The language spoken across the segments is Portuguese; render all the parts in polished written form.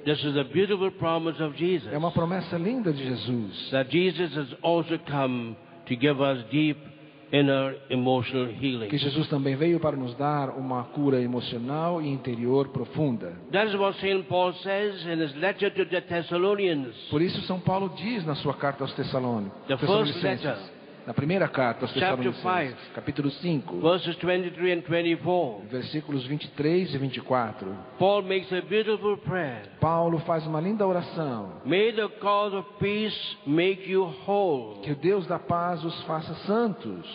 This is a beautiful promise of Jesus. É uma promessa linda de Jesus. That Jesus has also come to give us deep inner emotional healing. Que Jesus também veio para nos dar uma cura emocional e interior profunda. That is what Saint Paul says in his letter to the Thessalonians. Por isso São Paulo diz na sua carta aos The first Tessalonicenses, letter, na primeira carta aos chapter Tessalonicenses, 5, capítulo 5, verses 23 and 24. versículos 23 e 24. Paul makes a beautiful prayer. Paulo faz uma linda oração. May the God of peace make you whole. Que o Deus da paz os faça santos,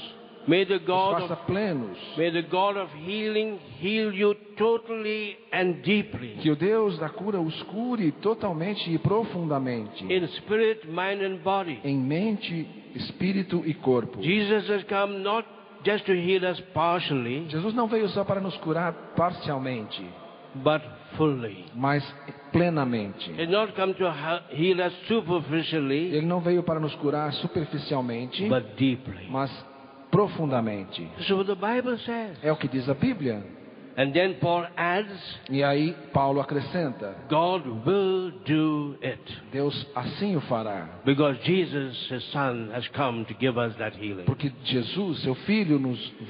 May the os God faça of plenos. May the God of healing heal you totally and deeply. Que o Deus da cura os cure totalmente e profundamente, In spirit, mind and body. em mente, espírito e corpo. Jesus has come not just to heal us partially, Jesus não veio só para nos curar parcialmente, but fully. mas plenamente. He has not come to heal us superficially, Ele não veio para nos curar superficialmente, but deeply. mas profundamente. So the Bible says. É o que diz a Bíblia. And then Paul adds, E aí Paulo acrescenta: God will do it. Deus assim o fará. Because Jesus, his son, has come to give us that healing. Porque Jesus, seu Filho,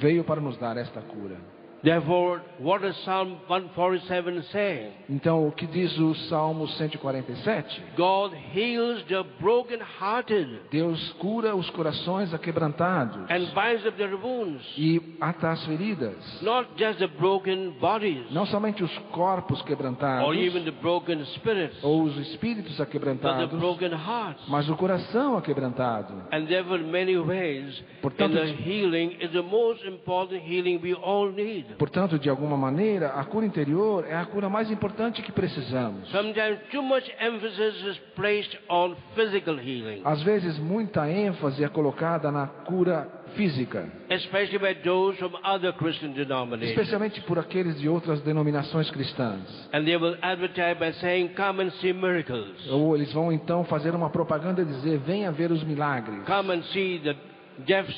veio para nos dar esta cura. Therefore, what does Psalm 147 say? Então, o que diz o Salmo 147? God heals the broken-hearted Deus cura os corações aquebrantados and binds up their wounds. e ata as feridas. Not just the broken bodies, Não somente os corpos quebrantados or even the broken spirits, ou os espíritos but the aquebrantados, broken hearts. mas o coração aquebrantado. And therefore, in many ways, Portanto, inner healing is the most important healing we all need. Portanto, de alguma maneira, a cura interior é a cura mais importante que precisamos. Sometimes too much emphasis is placed on physical healing, Às vezes, muita ênfase é colocada na cura física, especially by those from other Christian denominations. especialmente por aqueles de outras denominações cristãs. And they will advertise by saying, "Come and see miracles. Ou eles vão então fazer uma propaganda e dizer: venha ver os milagres. Come and see the deaf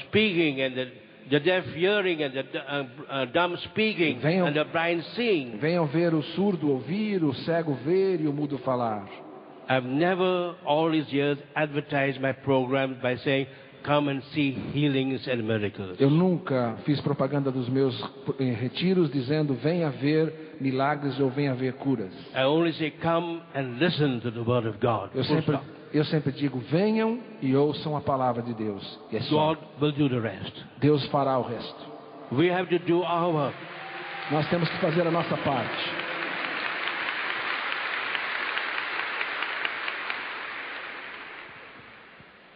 speaking and the deaf hearing and the dumb speaking Venham- and the blind seeing." Venham ver o surdo ouvir, o cego ver e o mudo falar. I've never, all these years, advertised my programs by saying, "Come and see healings and miracles." Eu nunca fiz propaganda dos meus retiros dizendo: venha ver milagres ou venha ver curas. I only say, "Come and listen to the Word of God." Eu sempre digo: venham e ouçam a palavra de Deus. E é só. God will do the rest. Deus fará o resto. We have to do our work. Nós temos que fazer a nossa parte.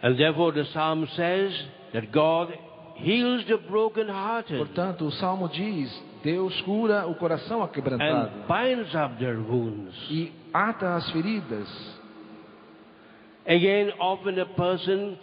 And therefore the Psalm says that God heals the broken-hearted Portanto, o Salmo diz: Deus cura o coração aquebrantado and binds up their wounds. e ata as feridas. Again, often a person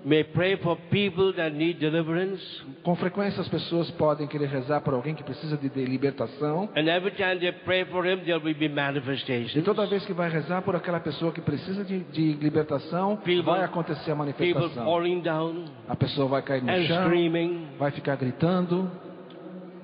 may pray for people that need deliverance, Com frequência as pessoas podem querer rezar por alguém que precisa de libertação. and every time they pray for him, there will be E manifestations. toda vez que vai rezar por aquela pessoa que precisa de libertação, vai acontecer a People manifestação. falling down A pessoa vai cair no and chão, screaming. vai ficar gritando.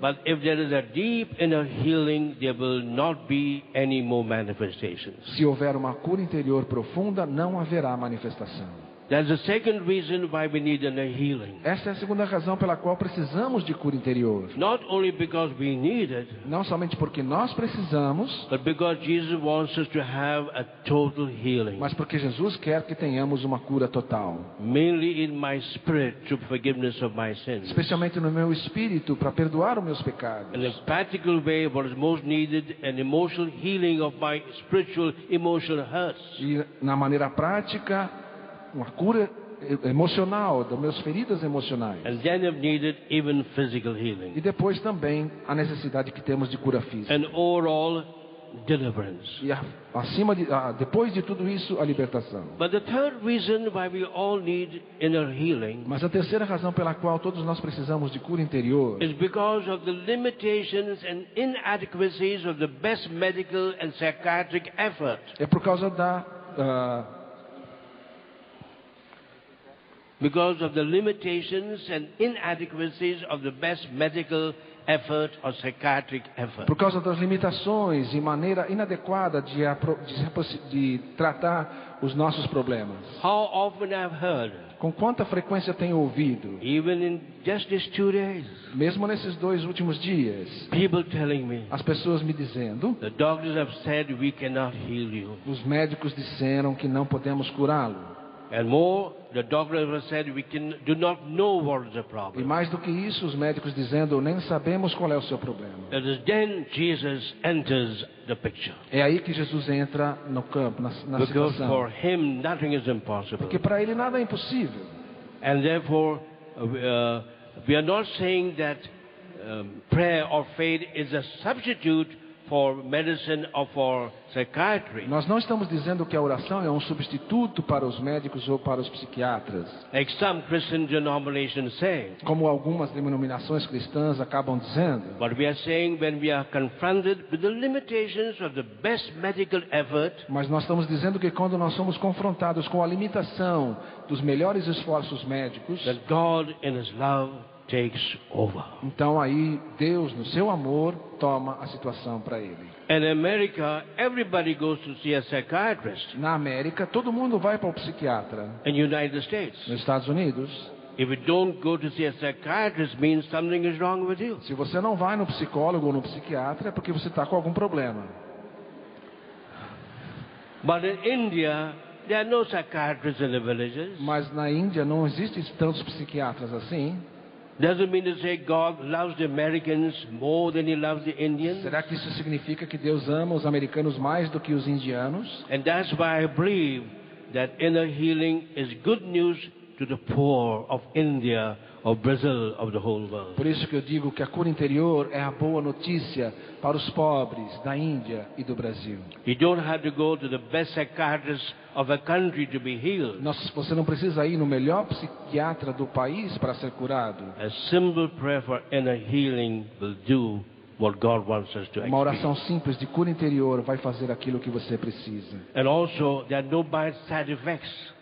But if there is a deep inner healing, there will not be any more manifestations. Se houver uma cura interior profunda, não haverá manifestação. That's the second reason why we need inner healing. Essa é a segunda razão pela qual precisamos de cura interior. Not only because we need it, Não somente porque nós precisamos, but because Jesus wants us to have a total healing. mas porque Jesus quer que tenhamos uma cura total. Mainly in my spirit to forgiveness of my sins. Especialmente no meu espírito, para perdoar os meus pecados. In a practical way, what is most needed, an emotional healing of my spiritual emotional hurts. E na maneira prática, uma cura emocional, das minhas feridas emocionais. And then if needed, even physical healing. E depois também a necessidade que temos de cura física. And overall deliverance. E depois de tudo isso, a libertação. But the third reason why we all need inner healing Mas a terceira razão pela qual todos nós precisamos de cura interior is because of the limitations and inadequacies of the best medical and psychiatric effort. é por causa Because of the limitations and inadequacies of the best medical effort or psychiatric effort. Por causa das limitações e maneira inadequada de tratar os nossos problemas. How often I've heard, Com quanta frequência tenho ouvido, even in just these 2 days, mesmo nesses 2 últimos dias, people telling me, as pessoas me dizendo, the doctors have said we cannot heal you. os médicos disseram que não podemos curá-lo. And more, the doctors have said we do not know what is the E problem. mais do que isso, os médicos dizendo, nem sabemos qual é o seu problema. That is then Jesus enters the picture. É aí que Jesus entra no campo, na Because situação. for him nothing is impossible. Porque para ele nada é impossível. And therefore, we are not saying that prayer or faith is a substitute for medicine or for psychiatry. Nós não estamos dizendo que a oração é um substituto para os médicos ou para os psiquiatras, Like some Christian denominations say. como algumas denominações cristãs acabam dizendo. But we are saying when we are confronted with the limitations of the best medical effort, Mas nós estamos dizendo que quando nós somos confrontados com a limitação dos melhores esforços médicos, that God in His love takes over. então aí Deus, no seu amor, toma a situação para ele. In America, everybody goes to see a psychiatrist. Na América, todo mundo vai para o psiquiatra. In the United States, Nos Estados Unidos, if you don't go to see a psychiatrist, means something is wrong with you. se você não vai no psicólogo ou no psiquiatra, é porque você está com algum problema. But in India, there are no psychiatrists in the villages. Mas na Índia não existem tantos psiquiatras assim. Doesn't mean to say God loves the Americans more than He loves the Indians. Será que isso significa que Deus ama os americanos mais do que os indianos? And that's why I believe that inner healing is good news to the poor of India, of Brazil, of the whole world. Por isso que eu digo que a cura interior é a boa notícia para os pobres da Índia e do Brasil. You don't have to go to the best psychiatrist of a country to be healed. Você não precisa ir no melhor psiquiatra do país para ser curado. A simple prayer for inner healing will do what God wants us to Uma oração experience. simples de cura interior vai fazer aquilo que você precisa. And also, there are no bad side effects.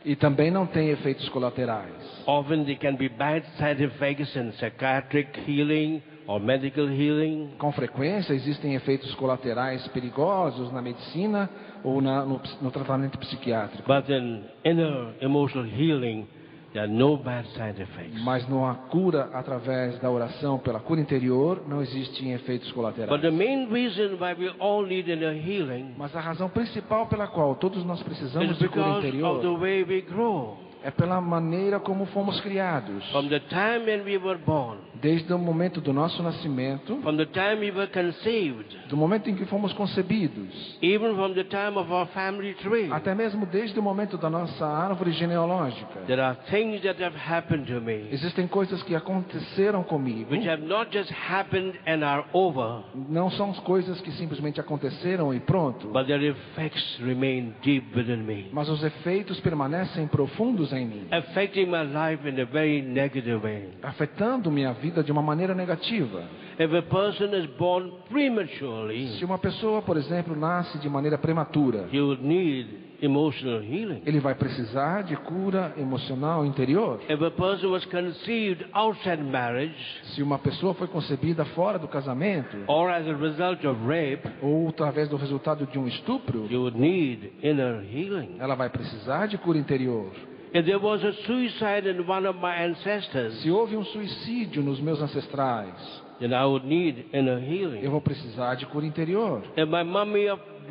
E também não tem efeitos colaterais. Often there can be bad side effects in psychiatric healing or medical healing. Com frequência existem efeitos colaterais perigosos na medicina ou no tratamento psiquiátrico. But in inner emotional healing, there are no bad side effects. Mas não há cura através da oração pela cura interior, não existem efeitos But colaterais. the main reason why we all need inner healing Mas a razão principal pela qual todos nós is precisamos de cura because of the interior way we grow. é pela maneira como fomos criados. From the time when we were born, Desde o momento do nosso nascimento, from the time we were conceived, do momento em que fomos concebidos, even from the time of our family tree, até mesmo desde o momento da nossa árvore genealógica, there are things that have happened to me existem coisas que aconteceram comigo. which have not just happened and are over, Não são coisas que simplesmente aconteceram e pronto, but their effects remain deep within me, mas os efeitos permanecem profundos em mim, affecting my life in a very negative way. afetando minha vida de uma maneira negativa. If a person is born prematurely, Se uma pessoa, por exemplo, nasce de maneira prematura, he would need emotional healing. ele vai precisar de cura emocional interior. If a person was conceived outside marriage Se uma pessoa foi concebida fora do casamento, or as a result of rape, ou através do resultado de um estupro, you would need inner healing. ela vai precisar de cura interior. If there was a suicide in one of my ancestors, Se houve um suicídio nos meus ancestrais, then I would need inner healing. eu vou precisar de cura interior. If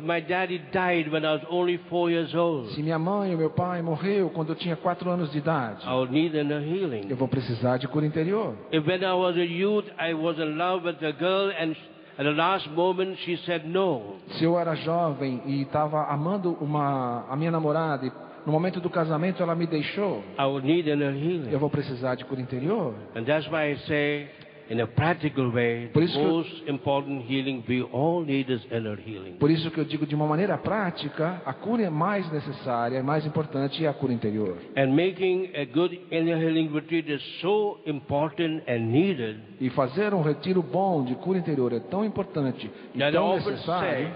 my daddy died when I was only 4 years old, Se minha mãe ou meu pai morreu quando eu tinha 4 anos de idade, I would need inner eu healing. vou precisar de cura interior. If when I was a youth, I was in love with a girl and at the last moment she said no, Se eu era jovem e estava amando a minha namorada e no momento do casamento ela me deixou, I would need inner eu healing. vou precisar de cura interior. And that's why I say, in a practical way, Por the isso que eu- most important healing we all need is inner healing. Por isso que eu digo de uma maneira prática, a cura é mais necessária, é mais importante é a cura interior. And making a good inner healing retreat is so important and needed E fazer um retiro bom de cura interior é tão importante e that I tão often necessário say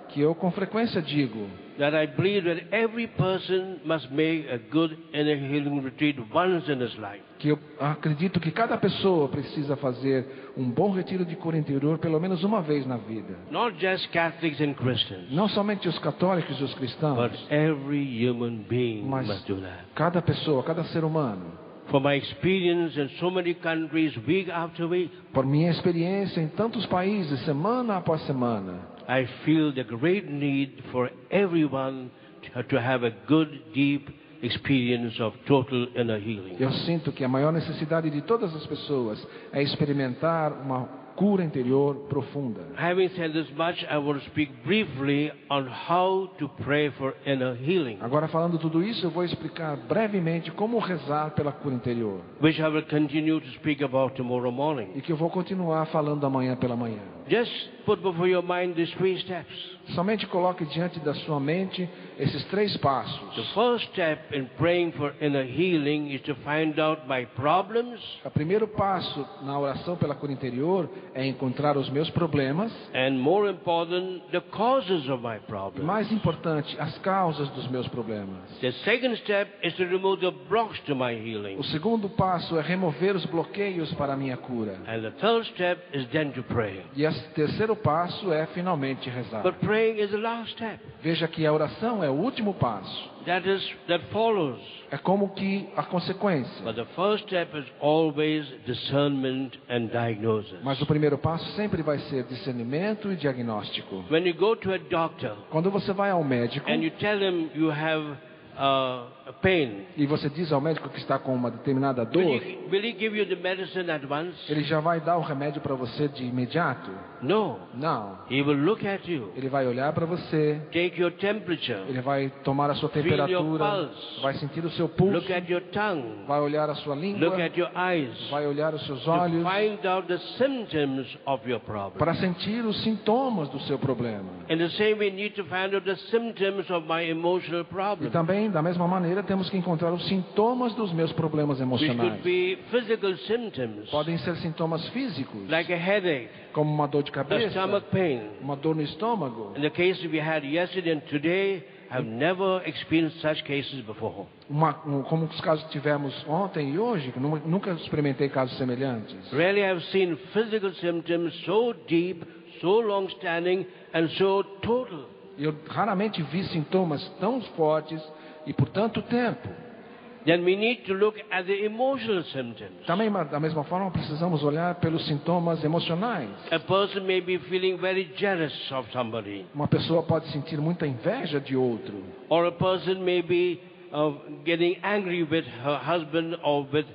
que eu com frequência digo, that I believe that every person must make a good inner healing retreat once in his life. Que eu acredito que cada pessoa precisa fazer um bom retiro de cura interior pelo menos uma vez na vida. Not just Catholics and Christians, Não somente os católicos e os cristãos, but every human being mas must do that. cada pessoa, cada ser humano. From my experience in so many countries, week after week, Por minha experiência em tantos países, semana após semana, I feel the great need for everyone to have a good, deep experience of total inner healing. eu sinto que a maior necessidade de todas as pessoas é experimentar uma cura interior profunda. Having said this much, I will speak briefly on how to pray for inner healing, Agora, falando tudo isso, eu vou explicar brevemente como rezar pela cura interior, which I will continue to speak about tomorrow morning. e que eu vou continuar falando amanhã pela manhã. Just put before your mind these 3 steps. Somente coloque diante da sua mente esses 3 passos. The first step in praying for inner healing is to find out my problems O primeiro passo na oração pela cura interior é encontrar os meus problemas, and, more important, the causes of my e problems. mais importante, as causas dos meus problemas. The second step is to remove the blocks to my healing. O segundo passo é remover os bloqueios para a minha cura. And the third step is then to pray. E o terceiro passo é finalmente rezar. But praying is the last step. Veja que a oração é o último passo. That follows. É como que a consequência. But the first step is always discernment and diagnosis. Mas o primeiro passo sempre vai ser discernimento e diagnóstico. When you go to a doctor Quando você vai ao médico and you tell him you have a pain, e você diz ao médico que está com uma determinada dor, will he give you the medicine at once? ele já vai dar o remédio para você de imediato? No. Não. He will look at you, Ele vai olhar para você, take your temperature, ele vai tomar a sua Feel your temperatura, pulse. vai sentir o seu pulso, look at your tongue, vai olhar a sua look língua, at your eyes, vai olhar os seus to olhos, find out the symptoms of your problem. para sentir os sintomas do seu problema. In the same way, we need to find out the symptoms of my emotional E problem, também, da mesma maneira, temos que encontrar os sintomas dos meus problemas which emocionais. could be physical symptoms, Podem ser sintomas físicos, like a headache, como uma dor de a cabeça, stomach pain. uma dor no estômago. In the case we had yesterday and today, I've never experienced such cases before. Como os casos que tivemos ontem e hoje, que nunca experimentei casos semelhantes. Rarely I've seen physical symptoms so deep, so long-standing, and so total. Eu raramente vi sintomas tão fortes e por tanto tempo. Then we need to look at the emotional symptoms. Também, da mesma forma, precisamos olhar pelos sintomas emocionais. A person may be feeling very jealous of somebody, Uma pessoa pode sentir muita inveja de outro. or a person may be getting angry with her husband or with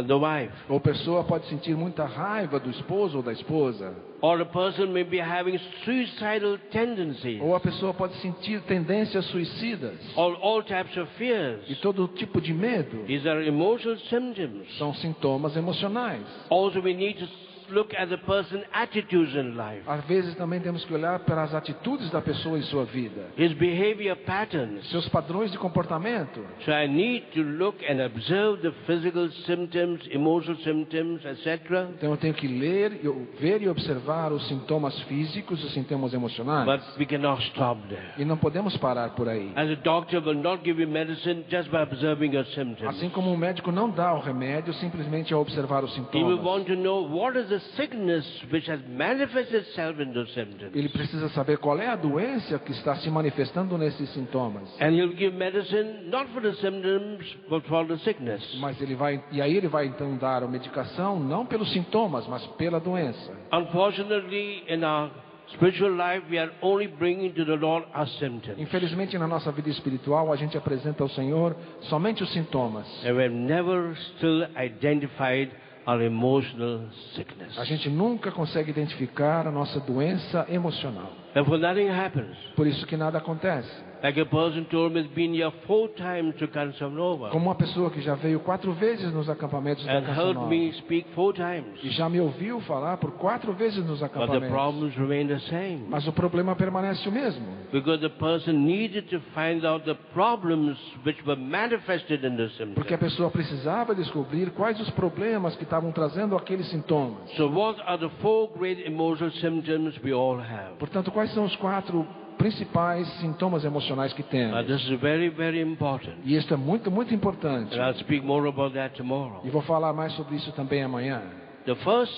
the wife, Ou a pessoa pode sentir muita raiva do esposo ou da esposa. or a person may be having suicidal tendencies, Ou a pessoa pode sentir tendências suicidas. all types of fears. E todo tipo de medo These are emotional symptoms. são sintomas emocionais. Also, we need to look at the person's attitudes in life, Às vezes também temos que olhar para as atitudes da pessoa em sua vida, his behavior patterns. seus padrões de comportamento. So I need to look and observe the physical symptoms, emotional symptoms, etc. Então eu tenho que ler, ver e observar os sintomas físicos, os sintomas emocionais. But we cannot stop there. E não podemos parar por aí. As a doctor will not give you medicine just by observing your symptoms. Assim como um médico não dá o remédio simplesmente ao observar os He will sintomas. want to know what is the sickness which has manifested itself in those symptoms. Ele precisa saber qual é a doença que está se manifestando nesses sintomas. And he'll give medicine not for the symptoms but for the sickness. Mas aí ele vai então dar a medicação não pelos sintomas, mas pela doença. Unfortunately, in our spiritual life, we are only bringing to the Lord our symptoms. Infelizmente, na nossa vida espiritual, a gente apresenta ao Senhor somente os sintomas. And we have never still identified our emotional sickness. A gente nunca consegue identificar a nossa doença emocional. Therefore, nothing happens. Por isso que nada acontece. Like a person told me, has been here 4 times to Canção Nova Como uma pessoa que já veio 4 vezes nos acampamentos da and Canção heard Nova me speak 4 times, e já me ouviu falar por 4 vezes nos but the acampamentos. problems remain the same. Mas o problema permanece o mesmo. Because the person needed to find out the problems which were manifested in the Porque a symptoms. pessoa precisava descobrir quais os problemas que estavam trazendo aqueles sintomas. So what are the 4 great emotional symptoms we all have? Portanto, quais são os 4 principais sintomas emocionais que temos. This is very, very important. E isso é muito, muito importante. And I'll speak more about that tomorrow. E vou falar mais sobre isso também amanhã. The first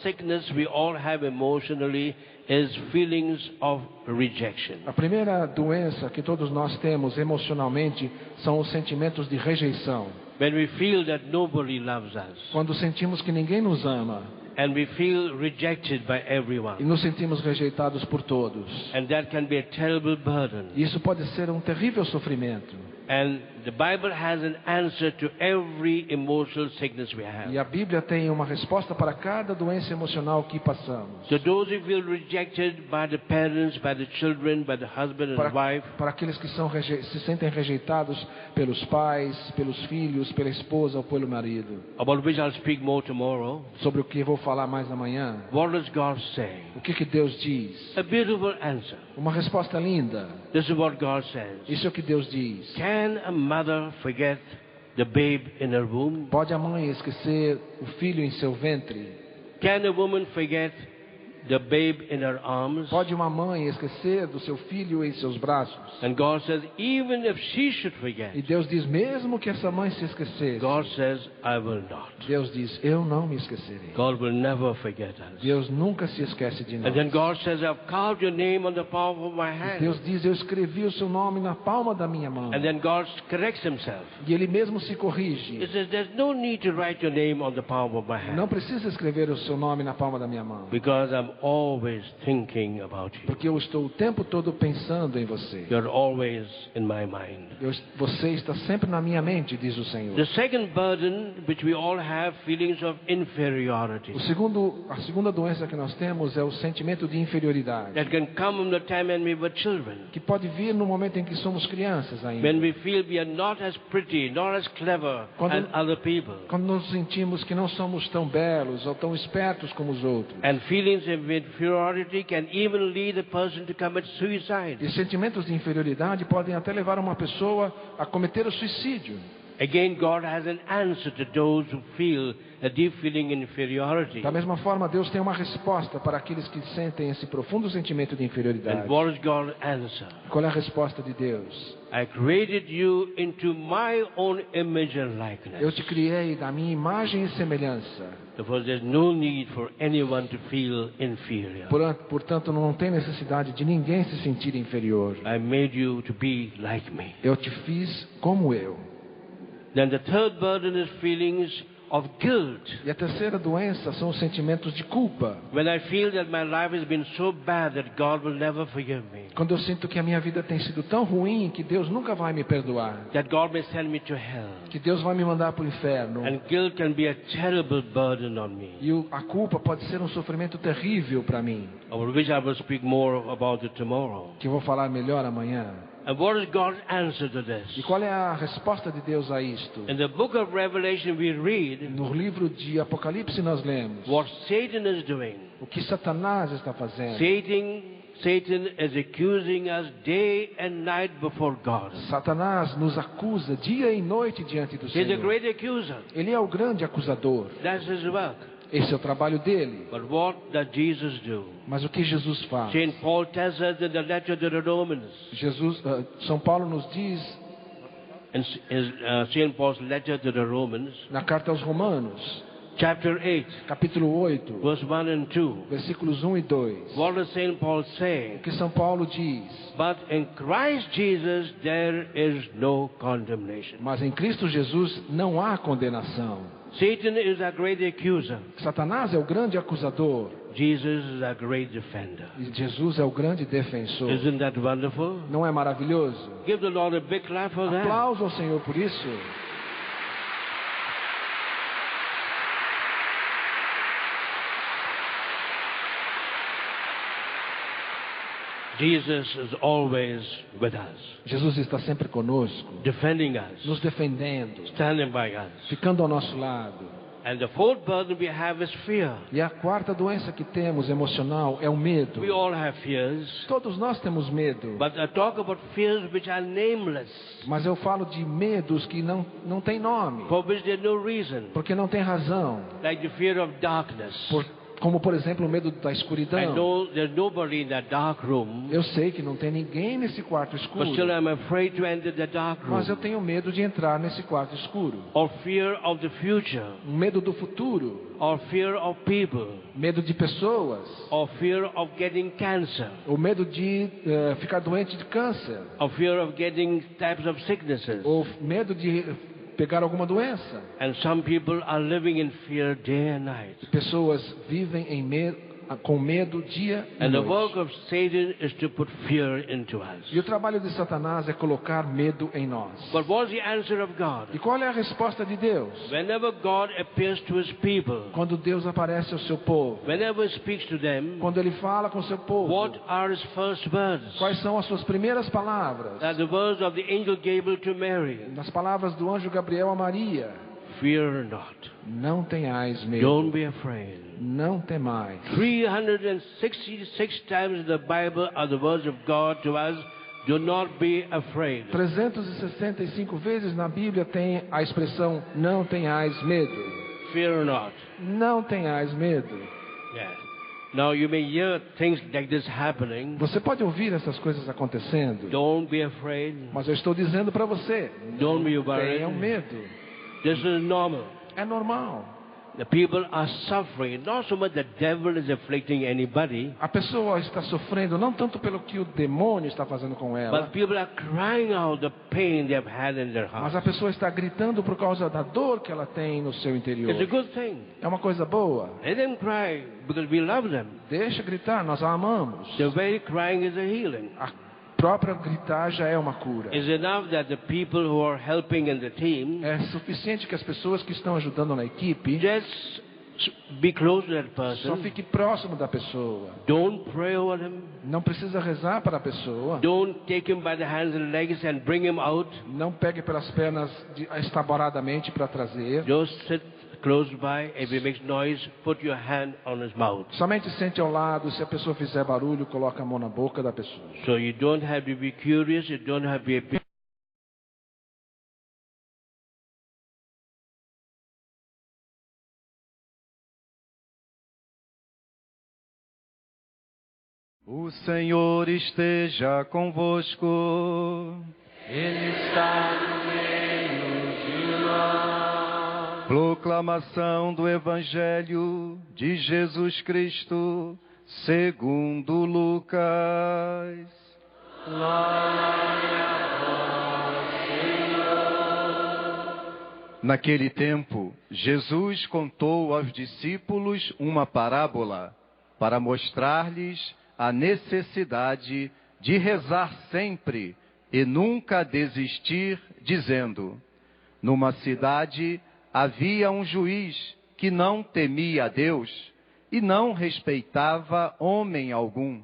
sickness we all have emotionally is feelings of rejection. A primeira doença que todos nós temos emocionalmente são os sentimentos de rejeição. When we feel that nobody loves us. Quando sentimos que ninguém nos ama. And we feel rejected by everyone. E nos sentimos rejeitados por todos. And that can be a terrible burden. E isso pode ser um terrível sofrimento. And the Bible has an answer to every emotional sickness we have. E a Bíblia tem uma resposta para cada doença emocional que passamos. So those who feel rejected by the parents, by the children, by the husband and wife. Para aqueles que se sentem rejeitados pelos pais, pelos filhos, pela esposa ou pelo marido. About which I'll speak more tomorrow. Sobre o que vou falar mais amanhã. What does God say? O que Deus diz? A beautiful answer. Uma resposta linda. This is what God says. Isso é o que Deus diz. Can a mother forget the babe in her womb? Pode a mãe esquecer o filho em seu ventre? Can a woman forget the babe in her arms? Pode uma mãe esquecer do seu filho em seus braços? And God says, even if she should forget. E Deus diz, mesmo que essa mãe se esquecesse. God says, I will not. Deus diz, eu não me esquecerei. God will never forget us. Deus nunca se esquece de nós. And then God says, I've carved your name on the palm of my hand. Deus diz, eu escrevi o seu nome na palma da minha mão. And then God corrects himself. E ele mesmo se corrige. He says, there's no need to write your name on the palm of my hand. Não precisa escrever o seu nome na palma da minha mão. Because I'm always thinking about you. Porque eu estou o tempo todo pensando em você. You're always in my mind. Você está sempre na minha mente, diz o Senhor. The second burden which we all have, feelings of inferiority. A segunda doença que nós temos é o sentimento de inferioridade. That can come from the time when we were children. Que pode vir no momento em que somos crianças ainda. When we feel we are not as pretty, not as clever as other people. Quando nos sentimos que não somos tão belos ou tão espertos como os outros. And feelings of inferiority can even lead a person to commit suicide. E sentimentos de inferioridade podem até levar uma pessoa a cometer o suicídio. Again, God has an answer to those who feel a deep feeling of inferiority. Da mesma forma, Deus tem uma resposta para aqueles que sentem esse profundo sentimento de inferioridade. And what is God's answer? Qual é a resposta de Deus? I created you into my own image and likeness. Eu te criei da minha imagem e semelhança. Therefore, there's no need for anyone to feel inferior. Portanto, não tem necessidade de ninguém se sentir inferior. I made you to be like me. Eu te fiz como eu. Then the third burden is feelings of guilt. E a terceira doença são os sentimentos de culpa. When I feel that my life has been so bad that God will never forgive me. Quando eu sinto que a minha vida tem sido tão ruim que Deus nunca vai me perdoar. That God may send me to hell. Que Deus vai me mandar para o inferno. And guilt can be a terrible burden on me. E a culpa pode ser um sofrimento terrível para mim. Of which I will speak more about it tomorrow. Que eu vou falar melhor amanhã. And what is God's answer to this? E qual é a resposta de Deus a isto? In the book of Revelation we read No livro de Apocalipse nós lemos what Satan is doing. O que Satanás está fazendo. Satan is accusing us day and night before God. Satanás nos acusa dia e noite diante do He's a Senhor. great accuser. Ele é o grande acusador. That's his work. Esse é o trabalho dele. But what does Jesus do? Mas o que Jesus faz? St. Paul tells us in the letter to the Romans. São Paulo nos diz In St. Paul's letter to the Romans, na carta aos Romanos, chapter 8, capítulo 8, verse 1 and 2. versículos 1 e 2. What does St. Paul say? O que São Paulo diz? But in Christ Jesus there is no condemnation. Mas em Cristo Jesus não há condenação. Satan is a great accuser. Satanás é o grande acusador. Jesus is a great defender. E Jesus é o grande defensor. Isn't that wonderful? Não é maravilhoso? Give the Lord a big clap for that. Aplauso ao Senhor por isso. Jesus is always with us, Jesus está sempre conosco, defending us, nos defendendo, standing by us. ficando ao nosso lado. And the fourth burden we have is fear. E a quarta doença que temos emocional é o medo. We all have fears, Todos nós temos medo. but I talk about fears which are nameless, Mas eu falo de medos que não tem nome. for which there's no reason, Porque não tem razão. like the fear of darkness. Como, por exemplo, o medo da I escuridão. know there's nobody in that dark room, Eu sei que não tem ninguém nesse quarto but escuro. still I'm afraid to enter the dark Mas eu room. tenho medo de entrar nesse quarto escuro. Or fear of the future, Um medo do futuro. or fear of people, Medo de pessoas. or fear of getting cancer, O medo de ficar doente de câncer. or fear of getting types of sicknesses. Ou medo de pegar alguma doença. And some people are living in fear day and night. Pessoas vivem com medo dia e And the work noite. of Satan is to put fear into us. E o trabalho de Satanás é colocar medo em nós. But what's the answer of God? E qual é a resposta de Deus? Whenever God appears to his people, Quando Deus aparece ao seu povo. whenever he speaks to them, Quando Ele fala com o seu povo. what are his first words? Quais são as suas primeiras palavras? That's the words of the angel Gabriel to Mary. Nas palavras do anjo Gabriel a Maria. Fear not. Não tenhais medo. Don't be afraid. Não temais. 366 times in the Bible are the words of God to us. Do not be afraid. 365 vezes na Bíblia tem a expressão não tenhais medo. Fear not. Não tenhais medo. Yes. Now you may hear things like this happening. Você pode ouvir essas coisas acontecendo. Don't be afraid. Mas eu estou dizendo para você. Don't be Tenham worried. medo. This is normal. É normal. The people are suffering. Not so much the devil is afflicting anybody, A pessoa está sofrendo não tanto pelo que o demônio está fazendo com ela, but people are crying out the pain they have had in their mas heart. a pessoa está gritando por causa da dor que ela tem no seu interior. It's a good thing. É uma coisa boa. Let them cry because we love them. Deixa gritar, nós a amamos. The very crying is a healing. A própria gritar já é uma cura. It's enough that the people who are helping in the team É suficiente que as pessoas que estão ajudando na equipe just be close to that só person. fique próximo da pessoa. Don't pray over him. Não precisa rezar para a pessoa. Don't take him by the hands and legs and bring him out. Não pegue pelas pernas estaboradamente para trazer. Just sit close by. If he makes noise, put your hand on his mouth. Somente sente ao lado. Se a pessoa fizer barulho, coloca a mão na boca da pessoa. So you don't have to be curious. You don't have to be. O Senhor esteja convosco. Ele está no meio de nós. Proclamação do Evangelho de Jesus Cristo, segundo Lucas. Glória a vós, Senhor. Naquele tempo, Jesus contou aos discípulos uma parábola para mostrar-lhes a necessidade de rezar sempre e nunca desistir, dizendo: numa cidade havia um juiz que não temia a Deus e não respeitava homem algum.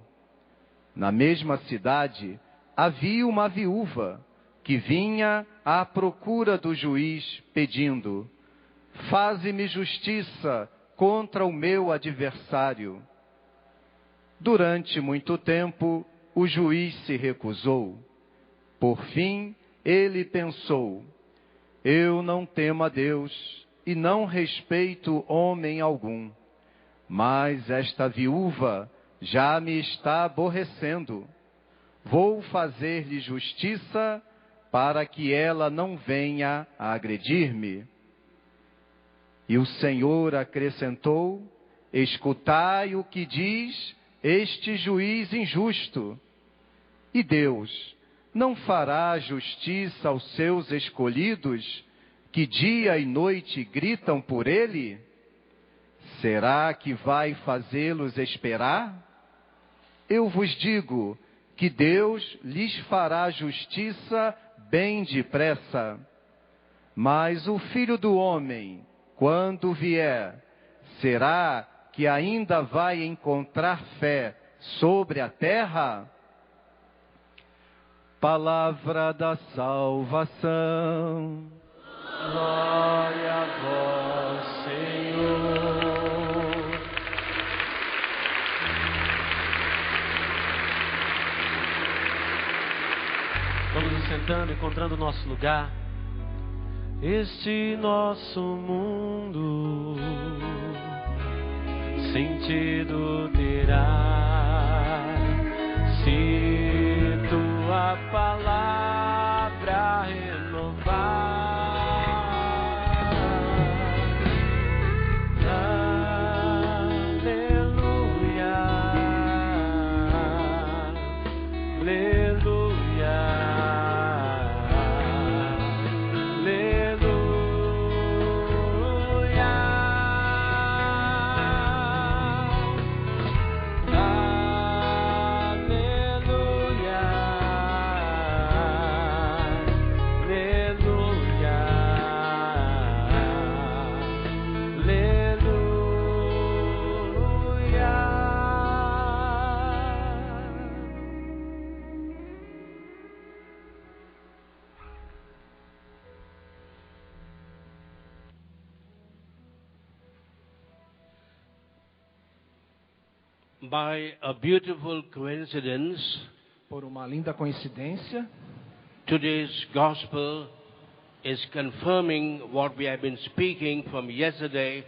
Na mesma cidade havia uma viúva que vinha à procura do juiz pedindo: faze-me justiça contra o meu adversário. Durante muito tempo, o juiz se recusou. Por fim, ele pensou: eu não temo a Deus e não respeito homem algum. Mas esta viúva já me está aborrecendo. Vou fazer-lhe justiça para que ela não venha a agredir-me. E o Senhor acrescentou: escutai o que diz este juiz injusto. E Deus não fará justiça aos seus escolhidos, que dia e noite gritam por ele? Será que vai fazê-los esperar? Eu vos digo que Deus lhes fará justiça bem depressa. Mas o Filho do Homem, quando vier, será que ainda vai encontrar fé sobre a terra? Palavra da salvação. Glória a vós, Senhor. Vamos nos sentando, encontrando o nosso lugar. Este nosso mundo sentido terá se tua palavra renovar. By a beautiful coincidence, Por uma linda coincidência, today's gospel is confirming what we have been speaking from yesterday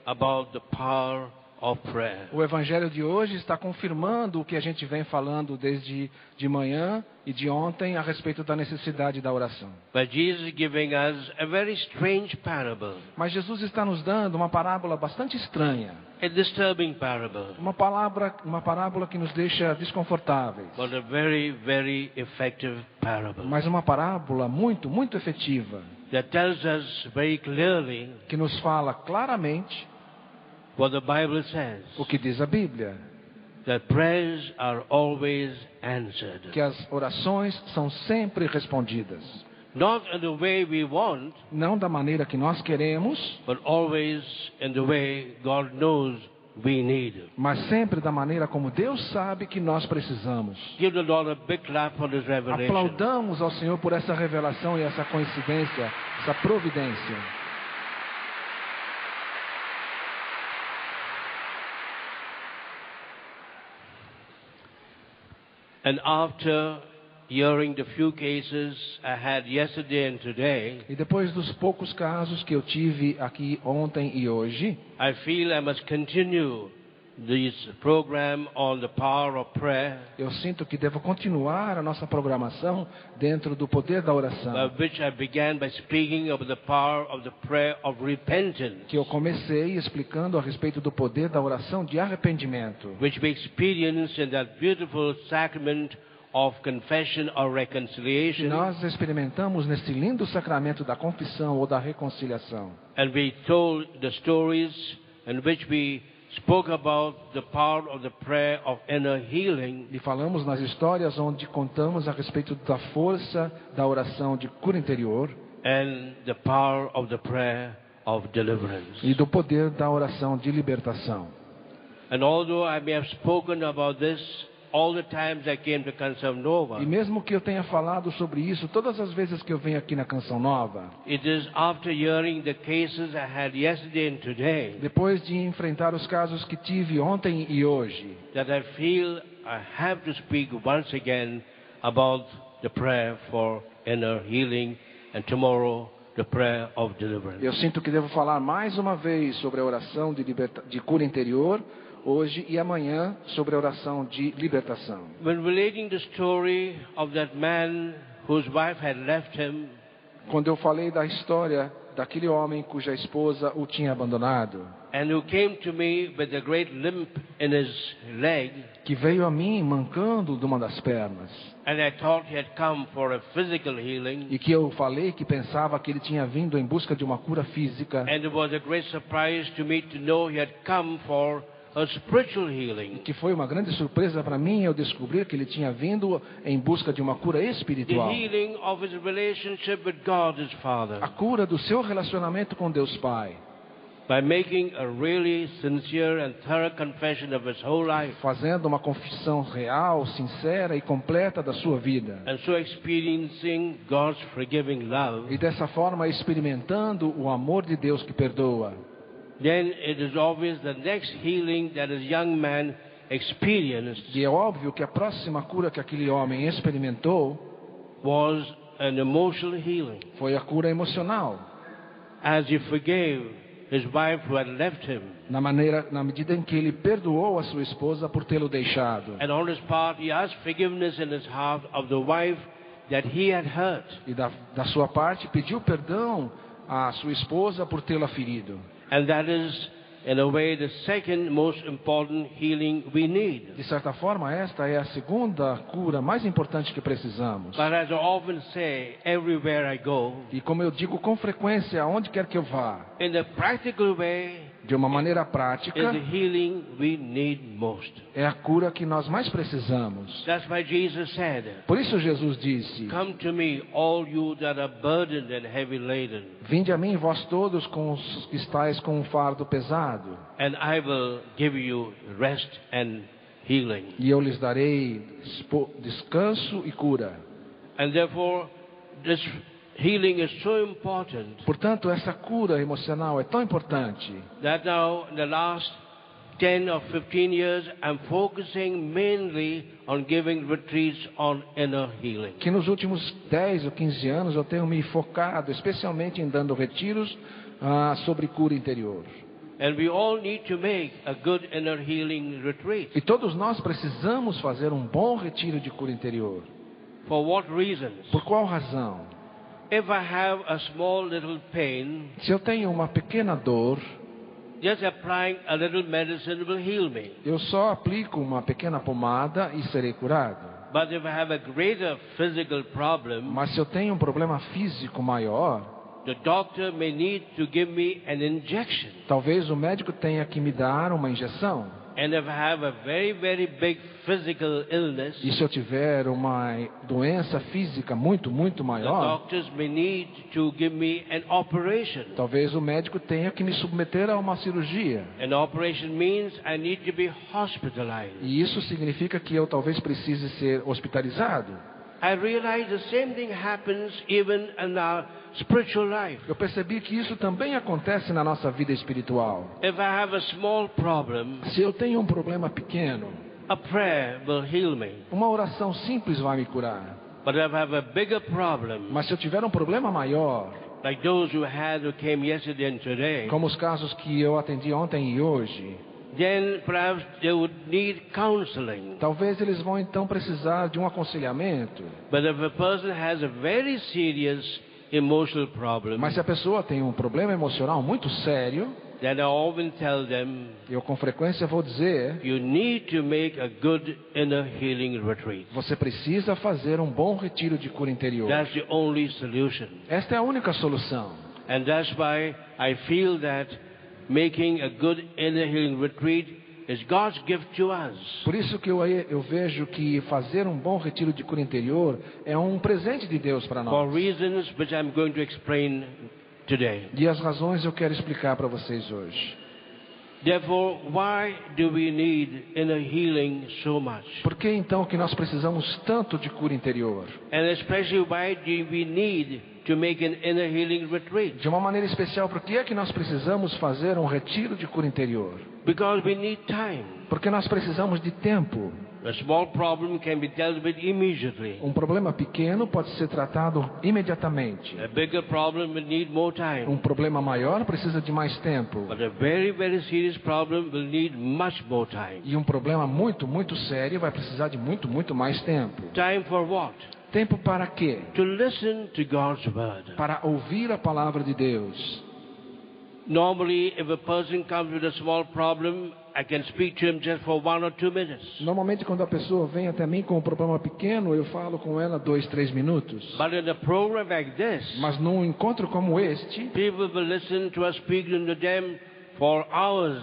about the power of prayer. o evangelho de hoje está confirmando o que a gente vem falando desde de manhã e de ontem a respeito da necessidade da oração. But Jesus is giving us a very strange parable, Mas Jesus está nos dando uma parábola bastante estranha, a disturbing parable, uma parábola que nos deixa desconfortáveis, but a very, very effective parable mas uma parábola muito, muito efetiva, that tells us very clearly que nos fala claramente what the Bible says, o que diz a Bíblia, that prayers are always answered. que as orações são sempre respondidas, Not in the way we want, não da maneira que nós queremos, but always in the way God knows we need. mas sempre da maneira como Deus sabe que nós precisamos. Give the Lord a big clap for this revelation. Aplaudamos ao Senhor por essa revelação e essa coincidência, essa providência. And after hearing the few cases I had yesterday and today, E depois dos poucos casos que eu tive aqui ontem e hoje, I feel I must continue this program on the power of prayer, eu sinto que devo continuar a nossa programação dentro do poder da oração, which I began by speaking of the power of the prayer of repentance, que eu comecei explicando a respeito do poder da oração de arrependimento, which we experience in that beautiful sacrament of confession or que reconciliation. nós experimentamos nesse lindo sacramento da confissão ou da reconciliação. And we told the stories in which we spoke about the power of the prayer of inner healing, E falamos nas histórias onde contamos a respeito da força da oração de cura interior and the power of the prayer of deliverance. e do poder da oração de libertação. And although I may have spoken about this all the times I came to Canção Nova, E mesmo que eu tenha falado sobre isso todas as vezes que eu venho aqui na Canção Nova, it is after hearing the cases I had yesterday and today depois de enfrentar os casos que tive ontem e hoje, that I feel I have to speak once again about the prayer for inner healing, and tomorrow the prayer of deliverance. eu sinto que devo falar mais uma vez sobre a oração de cura interior, hoje e amanhã sobre a oração de libertação. When relating the story of that man whose wife had left him, Quando eu falei da história daquele homem cuja esposa o tinha abandonado, and who came to me with a great limp in his leg, que veio a mim mancando de uma das pernas, and I thought he had come for a physical healing, e que eu falei que pensava que ele tinha vindo em busca de uma cura física, and it was a great surprise to me to know he had come for a spiritual healing, que foi uma grande surpresa para mim eu descobrir que ele tinha vindo em busca de uma cura the espiritual, healing of his relationship with God his Father, a cura do seu relacionamento com Deus Pai, by making a really sincere and thorough confession of his whole life, fazendo uma confissão real, sincera e completa da sua vida, and so experiencing God's forgiving love. e dessa forma experimentando o amor de Deus que perdoa. Then it is obvious the next healing that this young man experienced E é óbvio que a próxima cura que aquele homem experimentou was an emotional healing, foi a cura emocional. as he forgave his wife who had left him. Na medida em que ele perdoou a sua esposa por tê-lo deixado. And on his part, he asked forgiveness in his heart of the wife that he had hurt. E da sua parte pediu perdão à sua esposa por tê-la ferido. And that is, in a way, the second most important healing we need. De certa forma, esta é a segunda cura mais importante que precisamos. But as I often say, everywhere I go, E como eu digo com frequência, aonde quer que eu vá, in a practical way, de uma maneira is prática, the healing we need most. é a cura que nós mais precisamos. That's why Jesus said, Por isso Jesus disse: "Come to me, all you that are burdened and heavy laden, Vinde a mim, vós todos com os que estáis com um fardo pesado, and I will give you rest and healing." e eu lhes darei descanso e cura. And therefore, this healing is so important Portanto, essa cura emocional é tão importante that now, in the last 10 or 15 years, I'm focusing mainly on giving retreats on inner healing. que nos últimos 10 ou 15 anos eu tenho me focado especialmente em dando retiros sobre cura interior. And we all need to make a good inner healing retreat. E todos nós precisamos fazer um bom retiro de cura interior. For what reasons? Por qual razão? If I have a small little pain, Se eu tenho uma pequena dor, just applying a little medicine will heal me. eu só aplico uma pequena pomada e serei curado. But if I have a greater physical problem, Mas se eu tenho um problema físico maior, the doctor may need to give me an injection. talvez o médico tenha que me dar uma injeção. And if I have a very, very big physical illness, E se eu tiver uma doença física muito the maior, doctors may need to give me an operation. talvez o médico tenha que me submeter a uma cirurgia. An operation means I need to be hospitalized. E isso significa que eu talvez precise ser hospitalizado. I realize the same thing happens even in our spiritual life. Eu percebi que isso também acontece na nossa vida espiritual. If I have a small problem, Se eu tenho um problema pequeno, a prayer will heal me. uma oração simples vai me curar. But if I have a bigger problem, Mas se eu tiver um problema maior, like those who came yesterday and today, como os casos que eu atendi ontem e hoje, then perhaps they would need counseling. talvez eles vão então precisar de um aconselhamento. But if a person has a very serious emotional problem, Mas se a pessoa tem um problema emocional muito sério, then I often tell them, eu com frequência vou dizer: you need to make a good inner healing retreat. você precisa fazer um bom retiro de cura interior. That's the only solution. Esta é a única solução. And that's why I feel that making a good inner healing retreat is God's gift to us. Por isso que eu vejo que fazer um bom retiro de cura interior é um presente de Deus para For nós. reasons which I'm going to explain today. E as razões eu quero explicar para vocês hoje. Therefore, why do we need inner healing so much? Por que então que nós precisamos tanto de cura interior? And especially why do we need to make an inner healing retreat? De uma maneira especial, por que é que nós precisamos fazer um retiro de cura interior? Because we need time. Porque nós precisamos de tempo. A small problem can be dealt with immediately. Um problema pequeno pode ser tratado imediatamente. A bigger problem will need more time. Um problema maior precisa de mais tempo. But a very, very serious problem will need much more time. E um problema muito, muito sério vai precisar de muito, muito mais tempo. Time for what? Tempo para quê? To listen to God's word. Para ouvir a palavra de Deus. Normally, if a person comes with a small problem, I can speak to him just for 1 or 2 minutes. Normalmente, quando a pessoa vem até mim com um problema pequeno, eu falo com ela 2, 3 minutos. But in a program like this, Mas num encontro como este, people will listen to us speaking to them for hours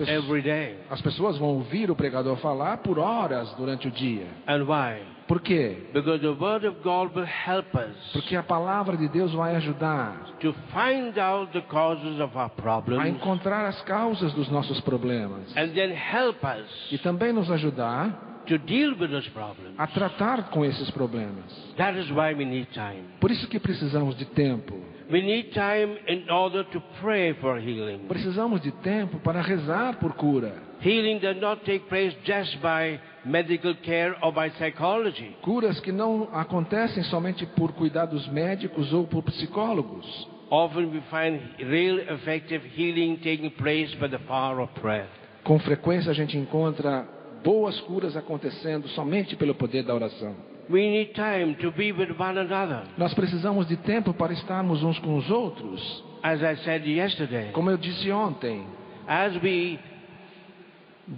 every day. As pessoas vão ouvir o pregador falar por horas durante o dia. And why? Por quê? Because the word of God will help us Porque a palavra de Deus vai ajudar to find out the causes of our a problems encontrar as causas dos nossos problemas. and then help us E também nos ajudar to deal with those problems. a tratar com esses problemas. That is why we need time. Por isso que precisamos de tempo. We need time in order to pray for healing. Precisamos de tempo para rezar por cura. Healing does not take place just by medical care or by psychology. Curas que não acontecem somente por cuidados médicos ou por psicólogos. often we find real effective healing taking place by the power of prayer. Com frequência a gente encontra boas curas acontecendo somente pelo poder da oração. We need time to be with one another. Nós precisamos de tempo para estarmos uns com os outros. As I said yesterday, Como eu disse ontem, as we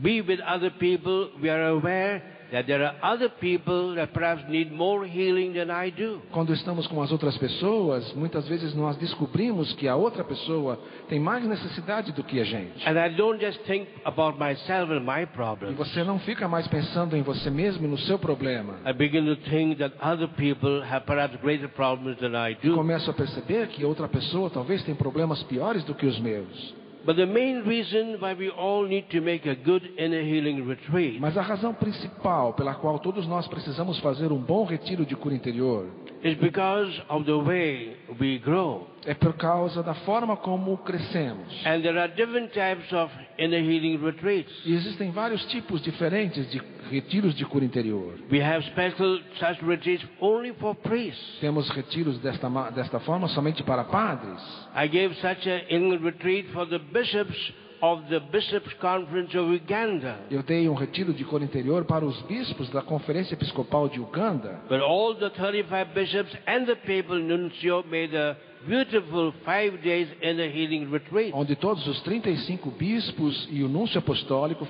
be with other people, we are aware that there are other people that perhaps need more healing than I do. quando estamos com as outras pessoas, muitas vezes nós descobrimos que a outra pessoa tem mais necessidade do que a gente. And I don't just think about myself and my E problems. você não fica mais pensando em você mesmo e no seu problema. I begin to think that other people have perhaps greater problems than I E do. começo a perceber que outra pessoa talvez tenha problemas piores do que os meus. But the main reason why we all need to make a good inner healing retreat Mas a razão principal pela qual todos nós precisamos fazer um bom retiro de cura interior is because of the way we grow. é por causa da forma como crescemos. And there are different types of inner healing retreats. E existem vários tipos diferentes de retiros de cura interior. We have special such retreats only for priests. Temos retiros desta forma somente para padres. I gave such a healing retreat for the bishops of the Bishops' Conference of Uganda. Eu dei um retiro de cura interior para os bispos da Conferência Episcopal de Uganda, But all the 35 bishops and the papal nuncio made a beautiful 5 days inner healing retreat. onde todos os 35 bispos e o núncio apostólico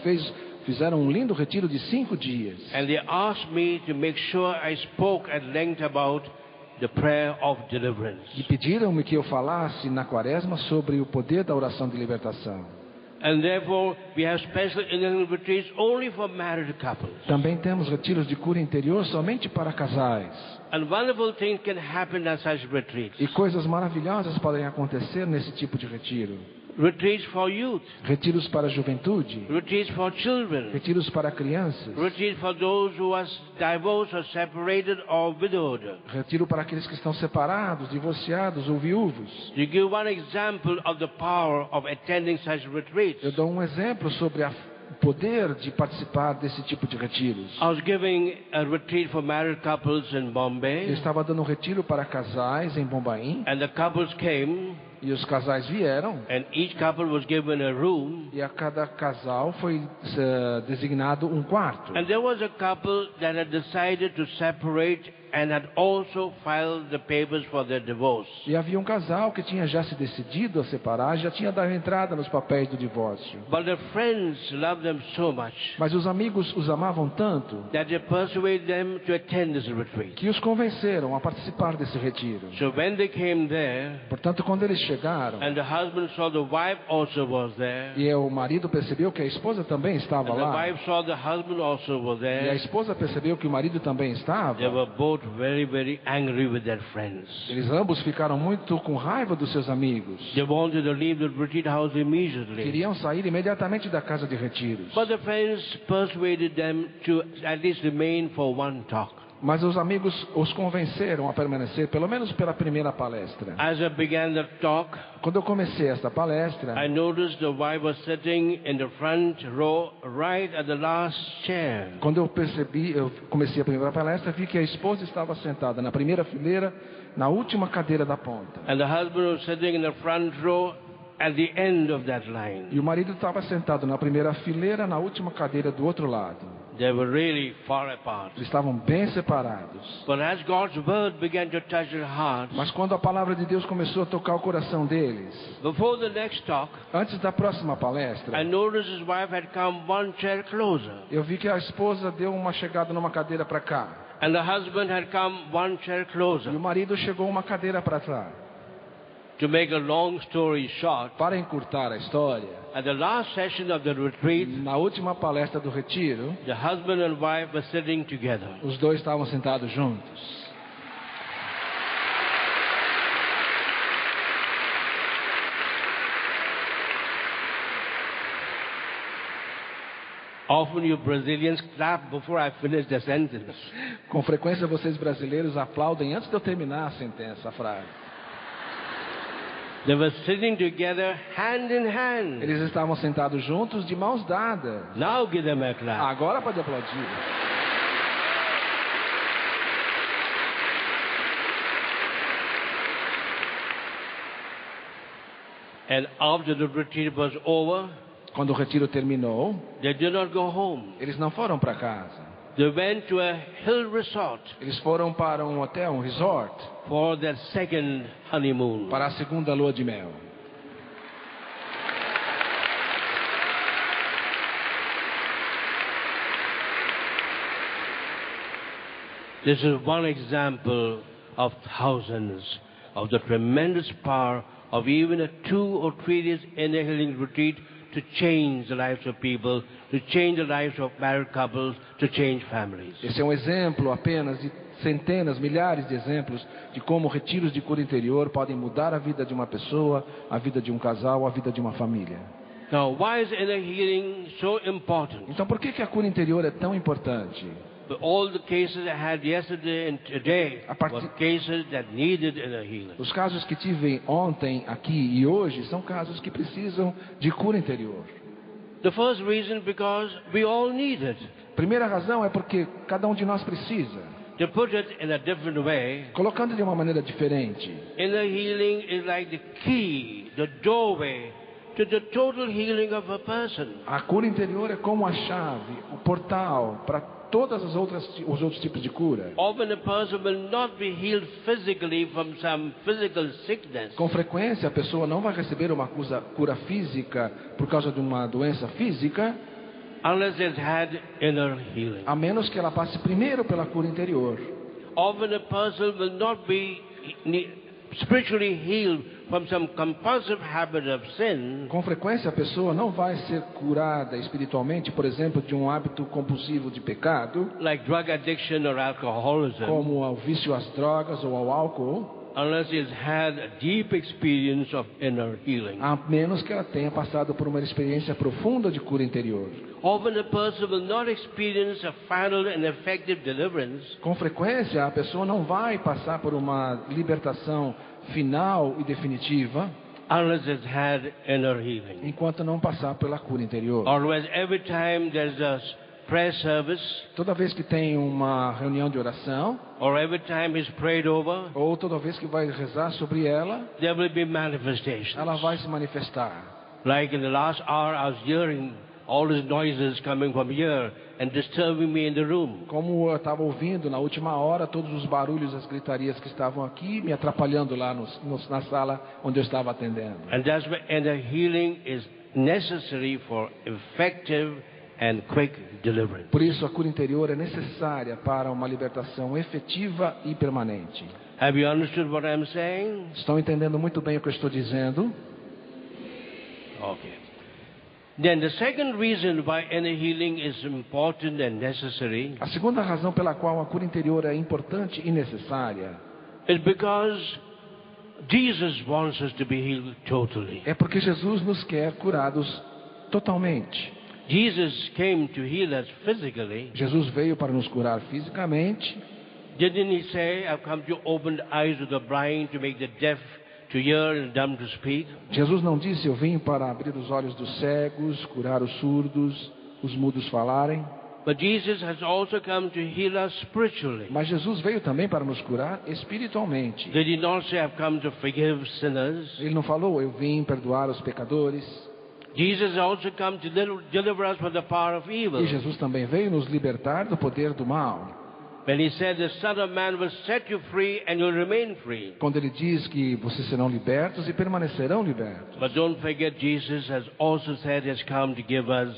fizeram um lindo retiro de 5 dias. And they asked me to make sure I spoke at length about the prayer of deliverance. E pediram-me que eu falasse na quaresma sobre o poder da oração de libertação. And therefore, we have special inner healing retreats only for married couples. Também temos retiros de cura interior somente para casais. And wonderful things can happen at such retreats. E coisas maravilhosas podem acontecer nesse tipo de retiro. Retreats for youth, Retiros para a juventude, retreats for children, retiros para crianças, retreats for those who are divorced or separated or widowed. retiro para aqueles que estão separados, divorciados ou viúvos. To give one example of the power of attending such retreats, Eu dou um exemplo sobre o poder de participar desse tipo de retiros. I was giving a retreat for married couples in Eu Bombay, estava dando um retiro para casais em Bombaim, and the couples came, e os casais vieram, and each couple was given a room, e a cada casal foi designado um quarto. and there was a couple that had decided to separate and had also filed the papers for their divorce. E havia um casal que tinha já se decidido a separar, já tinha dado entrada nos papéis do divórcio. But their friends loved them so much Mas os amigos os amavam tanto that they persuaded them to attend this retreat. que os convenceram a participar desse retiro. So when they came there, Portanto, quando eles chegaram, and the husband saw the wife also was there, e o marido percebeu que a esposa também estava and the lá, wife saw the husband also was e a there, esposa percebeu que o marido também estava, they were both very, very angry with their friends. eles ambos ficaram muito com raiva dos seus amigos. They wanted to leave the retreat house immediately. Queriam sair imediatamente da casa de retiros. But the friends persuaded them to at least remain for one talk. Mas os amigos os convenceram a permanecer, pelo menos pela primeira palestra. As I began the talk, Quando eu comecei esta palestra, I noticed the wife was sitting in the front row, right at the last chair. quando eu comecei a primeira palestra, vi que a esposa estava sentada na primeira fileira, na última cadeira da ponta. And the husband was sitting in the front row at the end of that line. E o marido estava sentado na primeira fileira, na última cadeira do outro lado. They were really far apart. Eles estavam bem separados. But as God's word began to touch their hearts, Mas quando a palavra de Deus começou a tocar o coração deles, before the next talk, antes da próxima palestra, I noticed his wife had come one chair closer, eu vi que a esposa deu uma chegada numa cadeira para cá. and the husband had come one chair E closer. o marido chegou uma cadeira para trás. To make a long story short, Para encurtar a história, at the last session of the retreat, na última palestra do retiro, the husband and wife were sitting together. os dois estavam sentados juntos. Often you Brazilians clap before I finish the sentence. Com frequência vocês brasileiros aplaudem antes de eu terminar a sentença, a frase. They were sitting together hand in hand. Eles estavam sentados juntos de mãos dadas. Now give them a clap. Agora pode aplaudir. And after the retreat was over, Quando o retiro terminou, they did not go home. eles não foram para casa. They went to a hill resort Eles foram para um hotel, um resort, for their second honeymoon. para a segunda lua de mel. This is one example of thousands of the tremendous power of even a 2 or 3 days inner healing retreat to change the lives of people, to change the lives of married couples, to change families. Esse é um exemplo apenas de centenas, milhares de exemplos de como retiros de cura interior podem mudar a vida de uma pessoa, a vida de um casal, a vida de uma família. Now, why is inner healing so important? Então, por que a cura interior é tão importante? All the cases I had yesterday and today A partir- were cases that needed inner healing. Os casos que tive ontem, aqui e hoje são casos que precisam de cura interior. The first reason, because we all need it. Primeira razão é porque cada um de nós precisa. To put it in a different way, Colocando de uma maneira diferente, inner healing is like the key, the doorway to the total healing of a person. a cura interior é como a chave, o portal para todas os outros tipos de cura. Often a person will not be healed physically from some physical sickness, Com frequência, a pessoa não vai receber uma cura física por causa de uma doença física, unless it's had inner healing. a menos que ela passe primeiro pela cura interior. Often a person will not be spiritually healed from some compulsive habit of sin, Com frequência, a pessoa não vai ser curada espiritualmente, por exemplo, de um hábito compulsivo de pecado, like drug addiction or alcoholism, como o vício às drogas ou ao álcool, unless it's had a deep experience of inner healing. a menos que ela tenha passado por uma experiência profunda de cura interior. Often a person will not experience a final and effective deliverance Com frequência, a pessoa não vai passar por uma libertação final e definitiva unless it's had inner healing. enquanto não passar pela cura interior. Or as every time there's a prayer service, Toda vez que tem uma reunião de oração, or every time it's prayed over, ou toda vez que vai rezar sobre ela, there will be manifestations. ela vai se manifestar. Like in the last hour, I was hearing all these noises coming from here and disturbing me in the room. Como eu estava ouvindo na última hora todos os barulhos, as gritarias que estavam aqui, me atrapalhando lá na sala onde eu estava atendendo. And that's why inner healing is necessary for effective and quick deliverance. Por isso, a cura interior é necessária para uma libertação efetiva e permanente. Have you understood what I'm saying? Estão entendendo muito bem o que eu estou dizendo? Okay. Then the second reason why inner healing is important and necessary A segunda razão pela qual a cura interior é importante e necessária is because Jesus wants us to be healed totally. é porque Jesus nos quer curados totalmente. Jesus came to heal us physically. Jesus veio para nos curar fisicamente. Didn't he say, I've come to open the eyes of the blind, to make the deaf to hear and dumb to speak? Jesus não disse: eu vim para abrir os olhos dos cegos, curar os surdos, os mudos falarem. But Jesus has also come to heal us spiritually. Mas Jesus veio também para nos curar espiritualmente. Did he not say, I've come to forgive sinners? Ele não falou: eu vim perdoar os pecadores. Jesus also come to deliver us from the power of evil. E Jesus também veio nos libertar do poder do mal. When he said, the Son of Man will set you free and you'll remain free. Quando ele diz que vocês serão libertos e permanecerão libertos. But don't forget, Jesus has also said he has come to give us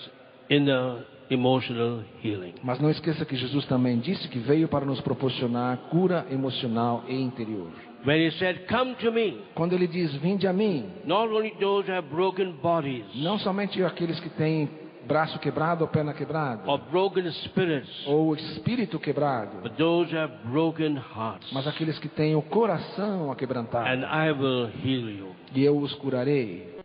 inner emotional healing. Mas não esqueça que Jesus também disse que veio para nos proporcionar cura emocional e interior. When he said, come to me, Quando ele diz: vinde a mim, not only those who have broken bodies, não somente aqueles que têm braço quebrado ou perna quebrada, or broken spirits, ou espírito quebrado, but those who have broken hearts, mas aqueles que têm o coração aquebrantado. and I will heal you. E eu os curarei.